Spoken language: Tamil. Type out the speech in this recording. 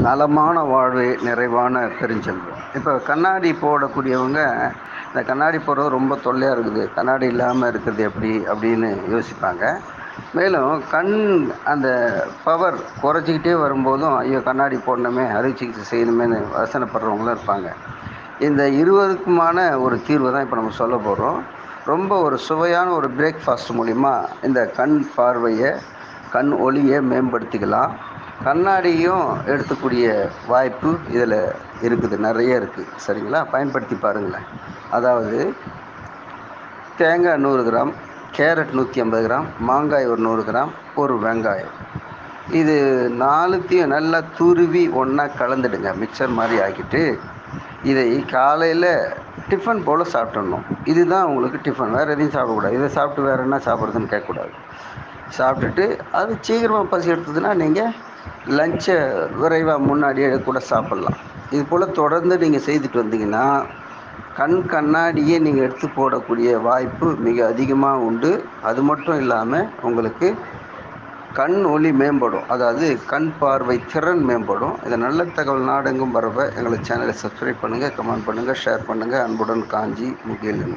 நலமான வாழ்வே நிறைவான பெருஞ்செல்வம். இப்போ கண்ணாடி போடக்கூடியவங்க, இந்த கண்ணாடி போடுறது ரொம்ப தொல்லையாக இருக்குது, கண்ணாடி இல்லாமல் இருக்கிறது எப்படி அப்படின்னு யோசிப்பாங்க. மேலும் அந்த பவர் குறைச்சிக்கிட்டே வரும்போதும், ஐயோ கண்ணாடி போடணுமே, அறுவை சிகிச்சை செய்யணுமேனு வசனப்படுறவங்களும் இருப்பாங்க. இந்த இருவருக்குமான ஒரு தீர்வை தான் இப்போ நம்ம சொல்ல போகிறோம். ரொம்ப ஒரு சுவையான ஒரு பிரேக்ஃபாஸ்ட் மூலிமா இந்த கண் பார்வையை, கண் ஒளியை மேம்படுத்திக்கலாம். கண்ணாடியும் எடுத்துக்கூடிய வாய்ப்பு இதில் இருக்குது, நிறைய இருக்குது. சரிங்களா? பயன்படுத்தி பாருங்களேன். அதாவது தேங்காய் 100 கிராம், கேரட் 150 கிராம், மாங்காய் ஒரு 100 கிராம், ஒரு வெங்காயம். இது 4த்தையும் நல்லா துருவி ஒன்றா கலந்துடுங்க, மிக்சர் மாதிரி ஆக்கிட்டு இதை காலையில் டிஃபன் போல் சாப்பிட்றணும். இதுதான் உங்களுக்கு டிஃபன், வேறு எதையும் சாப்பிடக்கூடாது. இதை சாப்பிட்டு வேறு என்ன சாப்பிட்றதுன்னு கேட்கக்கூடாது. சாப்பிட்டுட்டு அது சீக்கிரமாக பசி எடுத்ததுன்னா நீங்கள் லஞ்சை விரைவாக முன்னாடியே கூட சாப்பிட்லாம். இது போல் தொடர்ந்து நீங்கள் செய்துட்டு வந்தீங்கன்னா கண்ணாடியே நீங்கள் எடுத்து போடக்கூடிய வாய்ப்பு மிக அதிகமாக உண்டு. அது மட்டும் இல்லாமல் உங்களுக்கு கண் ஒளி மேம்படும், அதாவது கண் பார்வை திறன் மேம்படும். இதை நல்ல தகவல் நாடெங்கும் பரவ எங்களுக்கு சேனலை சப்ஸ்கிரைப் பண்ணுங்கள், கமெண்ட் பண்ணுங்கள், ஷேர் பண்ணுங்கள். அன்புடன் காஞ்சி முகிலன்.